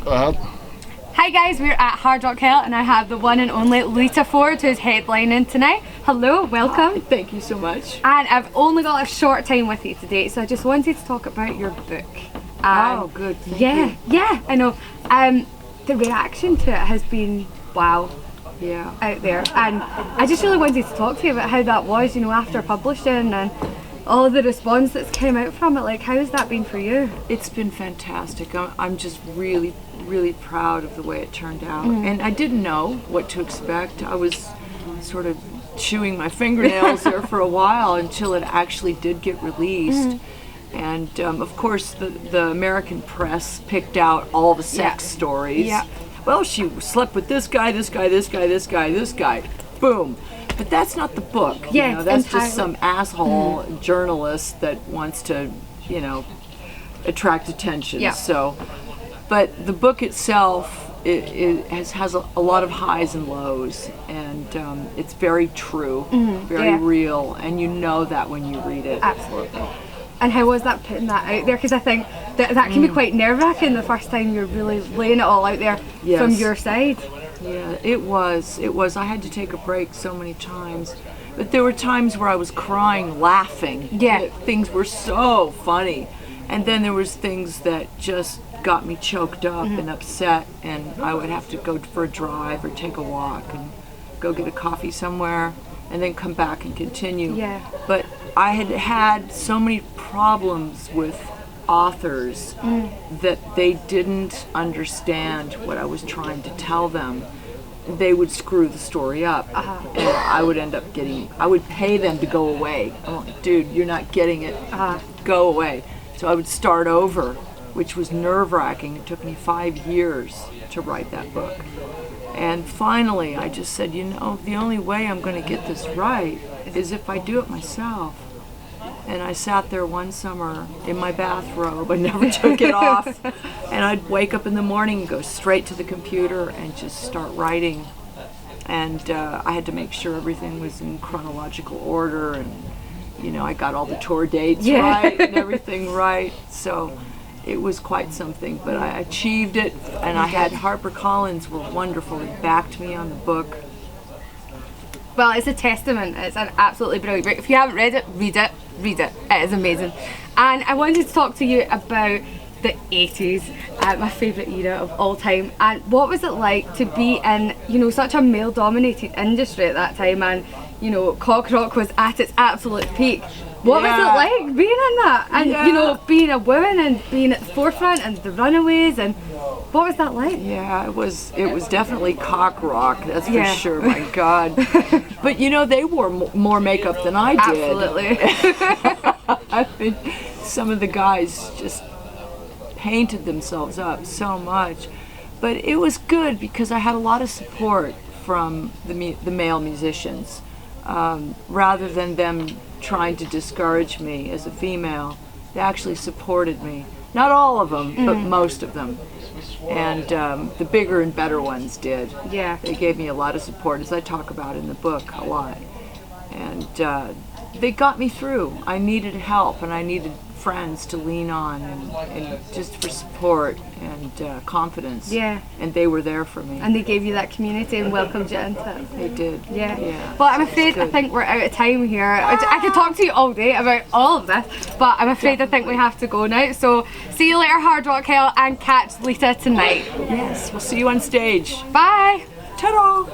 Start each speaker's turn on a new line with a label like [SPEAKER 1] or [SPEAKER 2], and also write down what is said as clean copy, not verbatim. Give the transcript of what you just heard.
[SPEAKER 1] Go ahead.
[SPEAKER 2] Hi guys, we're at Hard Rock Hell and I have the one and only Lita Ford who's headlining tonight. Hello, welcome.
[SPEAKER 3] Thank you so much.
[SPEAKER 2] And I've only got a short time with you today, so I just wanted to talk about your book.
[SPEAKER 3] Oh, good. Thank you.
[SPEAKER 2] Yeah, I know. The reaction to it has been wow.
[SPEAKER 3] Yeah.
[SPEAKER 2] Out there, and I just really wanted to talk to you about how that was, you know, after publishing and all the response that's came out from it. Like, how has that been for you?
[SPEAKER 3] It's been fantastic. I'm just really proud of the way it turned out. And I didn't know what to expect. I was sort of chewing my fingernails there for a while until it actually did get released. And of course the American press picked out all the sex stories.
[SPEAKER 2] Yeah.
[SPEAKER 3] Well, she slept with this guy, this guy, this guy, this guy, this guy. Boom. But that's not the book.
[SPEAKER 2] Yeah,
[SPEAKER 3] you know, that's
[SPEAKER 2] entirely.
[SPEAKER 3] just some asshole journalist that wants to, you know, attract attention.
[SPEAKER 2] Yeah.
[SPEAKER 3] So, but the book itself has a lot of highs and lows, and it's very true, very real, and you know that when you read it.
[SPEAKER 2] Absolutely. And how was that putting that out there? Because I think that can be quite nerve-wracking the first time you're really laying it all out there from your side.
[SPEAKER 3] Yeah, it was. I had to take a break so many times. But there were times where I was crying, laughing.
[SPEAKER 2] Yeah.
[SPEAKER 3] Things were so funny. And then there was things that just got me choked up and upset, and I would have to go for a drive or take a walk and go get a coffee somewhere and then come back and continue.
[SPEAKER 2] Yeah.
[SPEAKER 3] But I had so many problems with authors that they didn't understand what I was trying to tell them. They would screw the story up, and I would end up I would pay them to go away. I'm like, dude, you're not getting it. Go away. So I would start over, which was nerve-wracking. It took me 5 years to write that book. And finally, I just said, you know, the only way I'm going to get this right is if I do it myself. And I sat there one summer in my bathrobe. I never took it off. And I'd wake up in the morning and go straight to the computer and just start writing. And I had to make sure everything was in chronological order, and, you know, I got all the tour dates right and everything right. So it was quite something, but I achieved it, and I had HarperCollins were wonderful. They backed me on the book.
[SPEAKER 2] Well, it's a testament. It's an absolutely brilliant book. If you haven't read it, read it. Read it. It is amazing. And I wanted to talk to you about the 80s, my favourite era of all time. And what was it like to be in, you know, such a male-dominated industry at that time, and, you know, cock rock was at its absolute peak. What was it like being in that? And, you know, being a woman and being at the forefront and the Runaways, and what was that like?
[SPEAKER 3] Yeah, it was definitely cock rock, that's for sure, my God. But, you know, they wore more makeup than I did.
[SPEAKER 2] Absolutely.
[SPEAKER 3] I mean, some of the guys just painted themselves up so much. But it was good because I had a lot of support from the male musicians. Rather than them trying to discourage me as a female, they actually supported me. Not all of them, but most of them. And the bigger and better ones did.
[SPEAKER 2] Yeah.
[SPEAKER 3] They gave me a lot of support, as I talk about in the book a lot. And they got me through. I needed help, and I needed friends to lean on, and just for support and confidence.
[SPEAKER 2] Yeah.
[SPEAKER 3] And they were there for me.
[SPEAKER 2] And they gave you that community and welcomed you into it.
[SPEAKER 3] They did.
[SPEAKER 2] Yeah. But I'm afraid I think we're out of time here. I could talk to you all day about all of this, but I'm afraid I think we have to go now. So see you later, Hard Rock Hell, and catch Lita tonight.
[SPEAKER 3] Yes, we'll see you on stage.
[SPEAKER 2] Bye.
[SPEAKER 3] Ta-da!